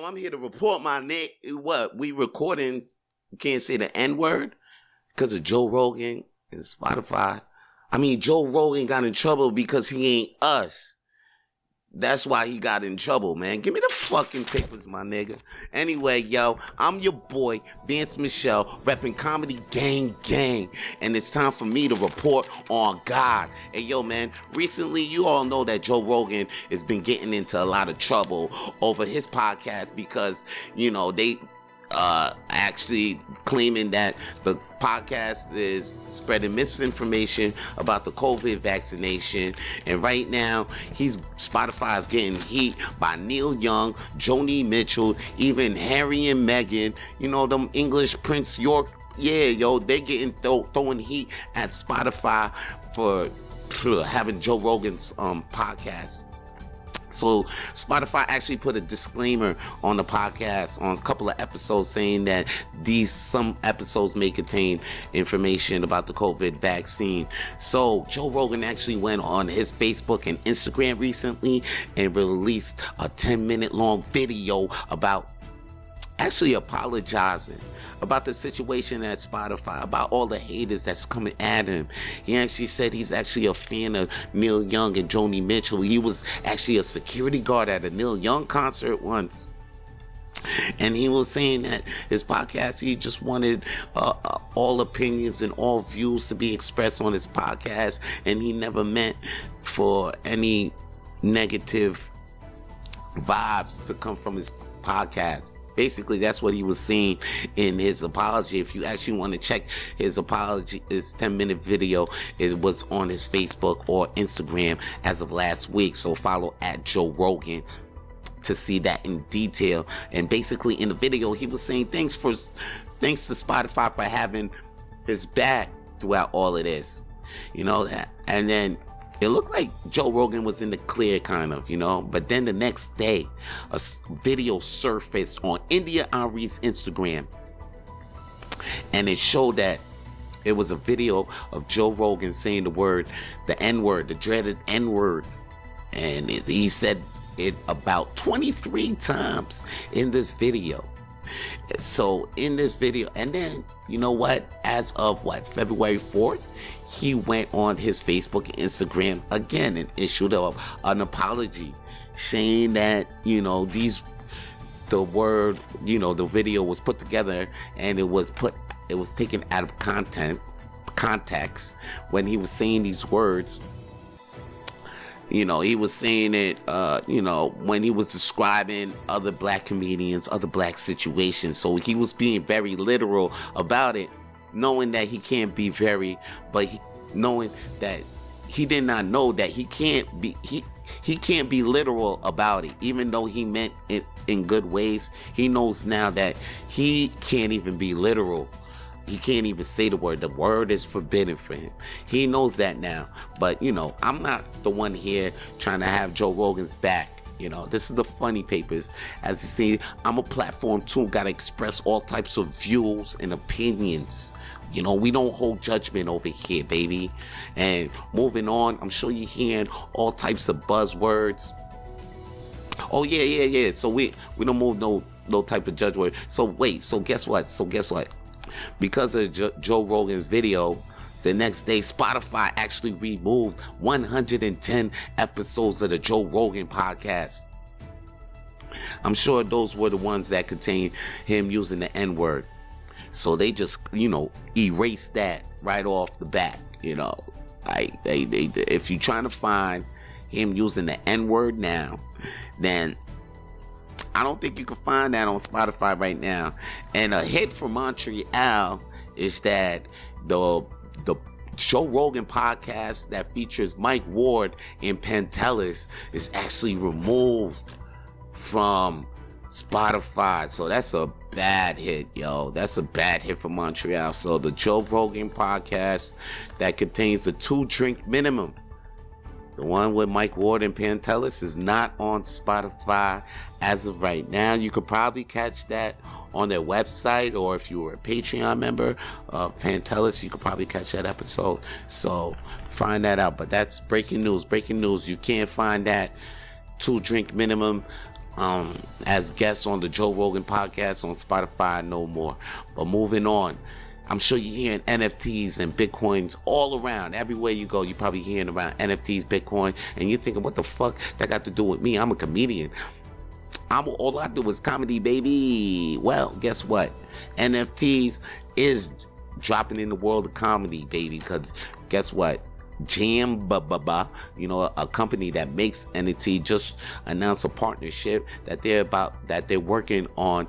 I'm here to report my neck. What? We recording, you can't say the N-word because of Joe Rogan and Spotify. I mean, Joe Rogan got in trouble because he ain't us. That's why he got in trouble, man. Give me the fucking papers, my nigga. Anyway, yo, I'm your boy, Vance Michel, repping Comedy Gang Gang. And it's time for me to report on God. Hey, yo, man, recently you all know that Joe Rogan has been getting into a lot of trouble over his podcast because, you know, they actually claiming that the podcast is spreading misinformation about the COVID vaccination, and right now Spotify is getting heat by Neil Young, Joni Mitchell, even Harry and Meghan, you know, them English Prince York. Yeah, yo, they getting throwing heat at Spotify for having Joe Rogan's podcast. So Spotify actually put a disclaimer on the podcast on a couple of episodes saying that some episodes may contain information about the COVID vaccine. So Joe Rogan actually went on his Facebook and Instagram recently and released a 10-minute long video about actually apologizing about the situation at Spotify, about all the haters that's coming at him. He actually said he's actually a fan of Neil Young and Joni Mitchell. He was actually a security guard at a Neil Young concert once. And he was saying that his podcast, he just wanted all opinions and all views to be expressed on his podcast, and he never meant for any negative vibes to come from his podcast. Basically, that's what he was saying in his apology. If you actually want to check his apology, his 10-minute video, it was on his Facebook or Instagram as of last week. So follow at Joe Rogan to see that in detail. And basically in the video, he was saying thanks to Spotify for having his back throughout all of this. You know that. And then it looked like Joe Rogan was in the clear, kind of, you know. But then the next day, a video surfaced on India Ari's Instagram. And it showed that it was a video of Joe Rogan saying the N-word, the dreaded N-word. And he said it about 23 times in this video. So in this video, and then, you know what, as of February 4th, he went on his Facebook and Instagram again and issued an apology saying that, you know, the video was put together and it was taken out of context when he was saying these words. You know, he was saying it, when he was describing other black comedians, other black situations. So he was being very literal about it, knowing that he can't be knowing that he did not know that he can't be literal about it, even though he meant it in good ways. He knows now that he can't even be literal. He can't even say the word. The word is forbidden for him. He knows that now. But, you know, I'm not the one here trying to have Joe Rogan's back. You know, this is the funny papers. As you see, I'm a platform too. Got to express all types of views and opinions. You know, we don't hold judgment over here, baby. And moving on, I'm sure you're hearing all types of buzzwords. Oh, yeah. So we don't move no type of judgment. So guess what? Because of Joe Rogan's video, the next day Spotify actually removed 110 episodes of the Joe Rogan podcast. I'm sure those were the ones that contained him using the N-word. So they just, you know, erased that right off the bat. You know, if you're trying to find him using the N-word now, then I don't think you can find that on Spotify right now. And a hit from Montreal is that the Joe Rogan podcast that features Mike Ward and Pantelis is actually removed from Spotify. So that's a bad hit, yo. That's a bad hit for Montreal. So the Joe Rogan podcast that contains a 2-drink minimum, the one with Mike Ward and Pantelis, is not on Spotify as of right now. You could probably catch that on their website, or if you were a Patreon member of Pantelis, you could probably catch that episode. So find that out. But that's breaking news. You can't find that 2-drink minimum as guests on the Joe Rogan podcast on Spotify no more. But moving on, I'm sure you're hearing NFTs and Bitcoins all around. Everywhere you go, you're probably hearing about NFTs, Bitcoin, and you're thinking, what the fuck that got to do with me? I'm a comedian. All I do is comedy, baby. Well, guess what? NFTs is dropping in the world of comedy, baby, because guess what? Jam, a company that makes NFT, just announced a partnership that they're working on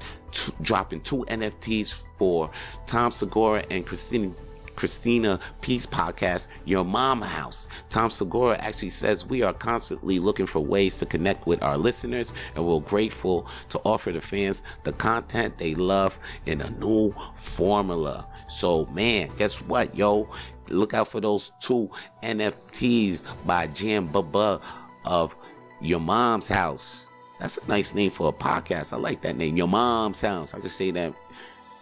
dropping 2 NFTs for Tom Segura and Christina P's podcast, Your Mom House. Tom Segura actually says, we are constantly looking for ways to connect with our listeners, and we're grateful to offer the fans the content they love in a new formula. So, man, guess what, yo? Look out for those 2 NFTs by Jam Bubba of Your Mom's House. That's a nice name for a podcast. I like that name. Your Mom's House. I can say that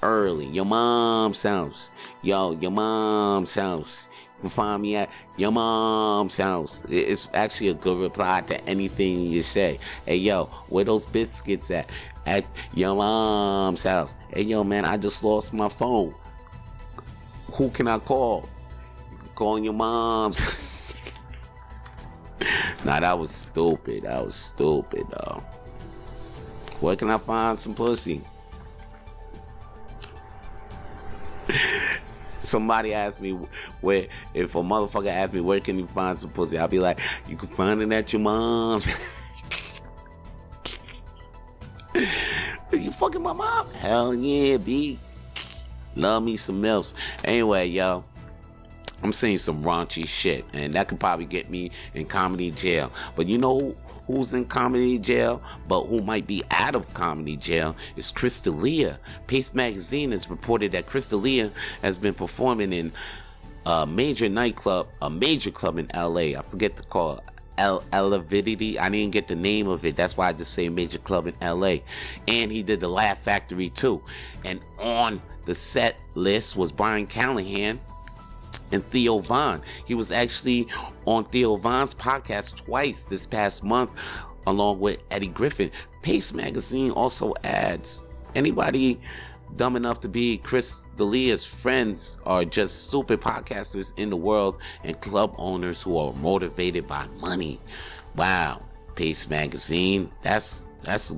early. Your Mom's House. Yo, Your Mom's House. You can find me at Your Mom's House. It's actually a good reply to anything you say. Hey, yo, where those biscuits at? At Your Mom's House. Hey, yo, man, I just lost my phone. Who can I call? Calling your mom's. Nah, that was stupid. Though. Where can I find some pussy? Somebody asked me if a motherfucker asked me where can you find some pussy, I'll be like, you can find it at your mom's. You fucking my mom? Hell yeah, B. Love me some milfs. Anyway, yo, I'm saying some raunchy shit, and that could probably get me in comedy jail. But you know who's in comedy jail, but who might be out of comedy jail, is Chris D'Elia. Pace Magazine has reported that Chris D'Elia has been performing in a major club in LA. I forget to call it Elevidity. I didn't get the name of it. That's why I just say major club in LA. And he did the Laugh Factory too. And on the set list was Brian Callahan and Theo Von. He was actually on Theo Von's podcast twice this past month, along with Eddie Griffin. Pace Magazine also adds, anybody dumb enough to be Chris D'Elia's friends are just stupid podcasters in the world and club owners who are motivated by money. Wow, Pace Magazine, that's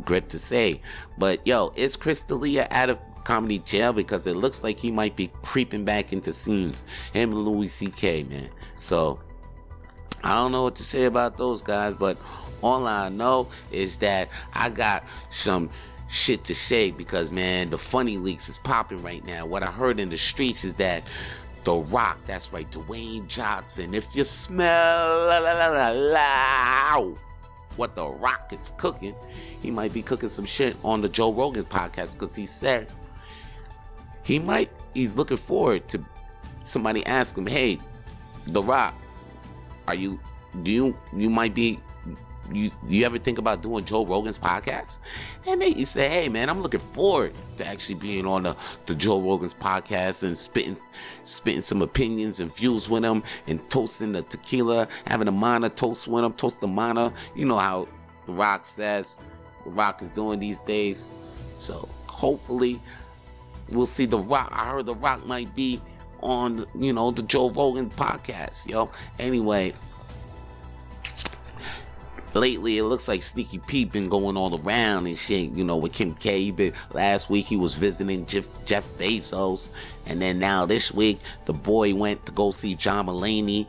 great to say. But yo, is Chris D'Elia out of comedy jail? Because it looks like he might be creeping back into scenes, him and Louis C.K., man. So I don't know what to say about those guys, but all I know is that I got some shit to say, because man, the funny leaks is popping right now. What I heard in the streets is that The Rock, that's right, Dwayne Johnson, if you smell what The Rock is cooking, he might be cooking some shit on the Joe Rogan podcast, because he said he's looking forward to somebody ask him, hey, The Rock, you ever think about doing Joe Rogan's podcast? And he said, hey man, I'm looking forward to actually being on the Joe Rogan's podcast and spitting some opinions and views with him, and toasting the tequila, having a mana toast with him, toast the mana. You know how The Rock says The Rock is doing these days. So hopefully we'll see The Rock. I heard The Rock might be on, the Joe Rogan podcast, yo. Anyway, lately it looks like Sneaky Pete been going all around and shit, with Kim K. Last week he was visiting Jeff Bezos, and then now this week the boy went to go see John Mulaney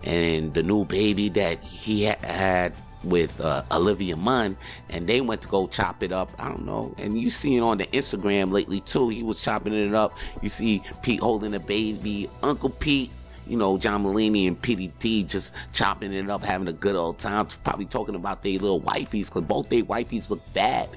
and the new baby that he had with Olivia Munn, and they went to go chop it up. I don't know, and you see it on the Instagram lately too. He was chopping it up. You see Pete holding a baby, Uncle Pete, John Mulaney and PDT just chopping it up, having a good old time, probably talking about their little wifeys, because both their wifeys look bad.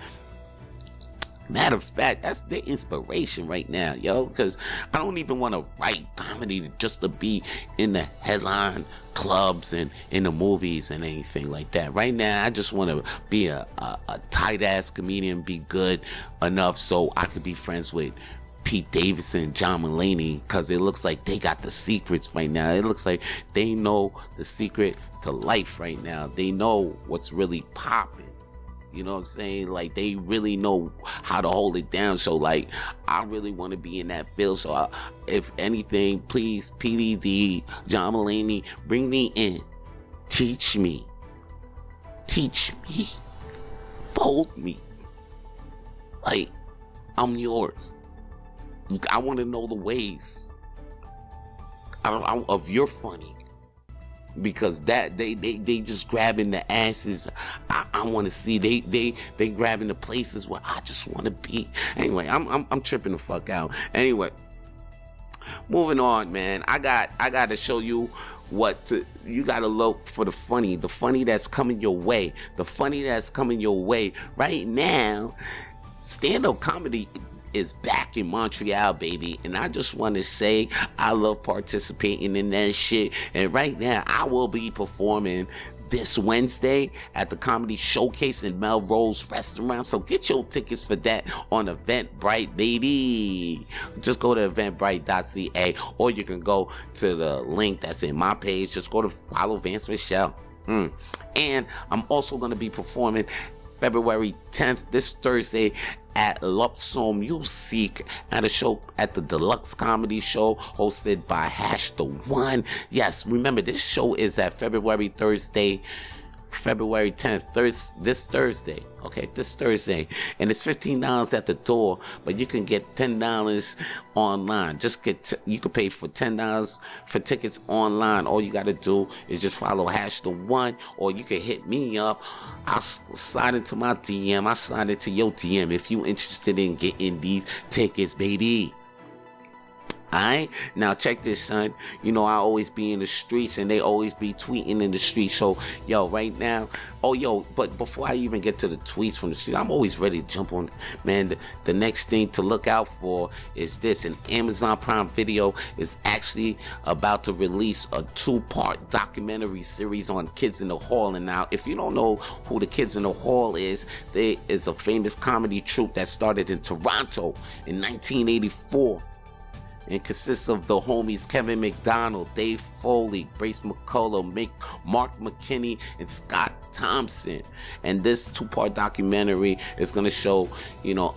Matter of fact, that's their inspiration right now, yo, because I don't even want to write comedy just to be in the headline clubs and in the movies and anything like that. Right now, I just want to be a tight-ass comedian, be good enough so I could be friends with Pete Davidson and John Mulaney, because it looks like they got the secrets right now. It looks like they know the secret to life right now. They know what's really popping. You know what I'm saying? Like, they really know how to hold it down. So, like, I really want to be in that field. So, if anything, please, PDD, John Mulaney, bring me in. Teach me. Mold me. Like, I'm yours. I want to know the ways of your funny. Because that they just grabbing the asses I want to see. They grabbing the places where I just want to be. Anyway, I'm tripping the fuck out. Anyway, moving on, man. I got to show you you got to look for the funny that's coming your way. The funny that's coming your way right now. Stand-up comedy is back in Montreal, baby, and I just want to say I love participating in that shit. And right now I will be performing this Wednesday at the Comedy Showcase in Melrose Restaurant. So get your tickets for that on Eventbrite, baby. Just go to eventbrite.ca, or you can go to the link that's in my page. Just go to follow Vance Michel. And I'm also going to be performing February 10th, this Thursday, at Lupson Music at a show at the Deluxe Comedy Show hosted by Hash the One. Yes, remember, this show is at February 10th, this Thursday. Okay, this Thursday. And it's $15 at the door, but you can get $10 online. You can pay for $10 for tickets online. All you got to do is just follow Hash the One, or you can hit me up. I'll slide into my DM. I'll slide into your DM if you interested in getting these tickets, baby. Alright, now check this, son. You know I always be in the streets, and they always be tweeting in the streets. So, yo, right now, but before I even get to the tweets from the street, I'm always ready to jump on, man. The next thing to look out for is this: an Amazon Prime Video is actually about to release a 2-part documentary series on Kids in the Hall. And now, if you don't know who the Kids in the Hall is, there is a famous comedy troupe that started in Toronto in 1984. and consists of the homies Kevin McDonald, Dave Foley, Brace McCullough, Mark McKinney, and Scott Thompson. And this two-part documentary is going to show,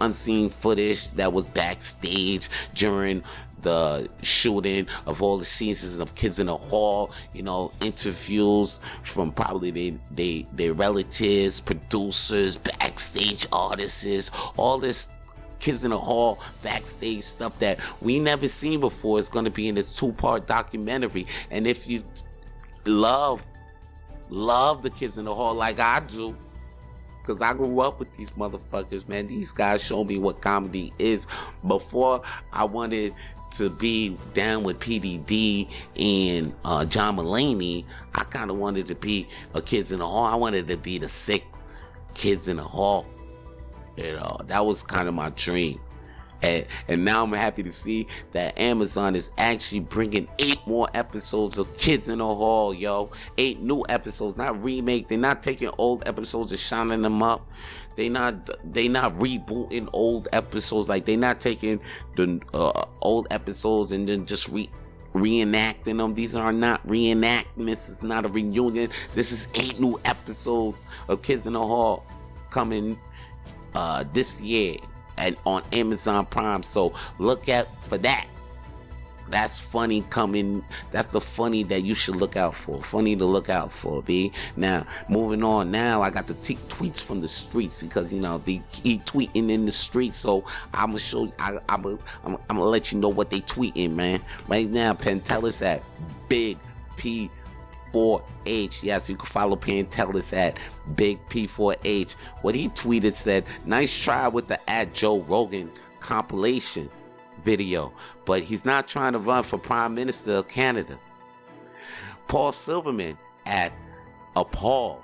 unseen footage that was backstage during the shooting of all the scenes of Kids in the Hall, interviews from probably their relatives, producers, backstage artists, all this Kids in the Hall backstage stuff that we never seen before is going to be in this two-part documentary. And if you love the Kids in the Hall like I do, because I grew up with these motherfuckers, man. These guys show me what comedy is. Before I wanted to be down with PDD and John Mulaney, I kind of wanted to be a Kids in the Hall. I wanted to be the sick Kids in the Hall. That was kind of my dream. And now I'm happy to see that Amazon is actually bringing 8 more episodes of Kids in the Hall, 8 new episodes, not remake. They're not taking old episodes and shining them up. They not rebooting old episodes. Like, they not taking the old episodes and then just reenacting them. These are not reenactments. It's not a reunion. This is 8 new episodes of Kids in the Hall coming this year and on Amazon Prime. So look out for that. That's funny coming. That's the funny that you should look out for. Funny to look out for, B. Now, moving on. Now I got the tweets from the streets because they keep tweeting in the streets. So I'm gonna show you. I'm gonna let you know what they tweeting, man. Right now, Pentelis at Big P 4H. Yes, you can follow Pantelis at Big P4H. What he tweeted said, "Nice try with the @Joe Rogan compilation video, but he's not trying to run for Prime Minister of Canada." Paul Silverman at Paul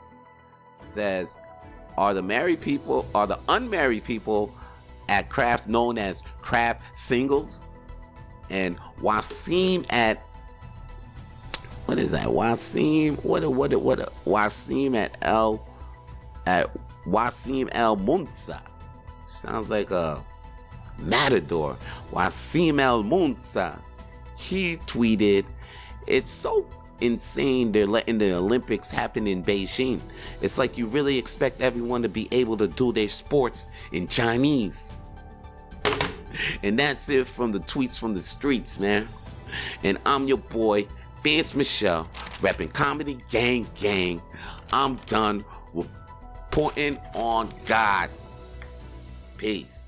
says, are the unmarried people at Craft known as Craft Singles? And Wasim at what is that? Wasim? What? Wasim at Wasim El Munza. Sounds like a Matador. Wasim El Munza. He tweeted, "It's so insane they're letting the Olympics happen in Beijing. It's like you really expect everyone to be able to do their sports in Chinese. And that's it from the tweets from the streets, man. And I'm your boy, Vance Michel, rapping Comedy Gang Gang. I'm done reporting on God. Peace.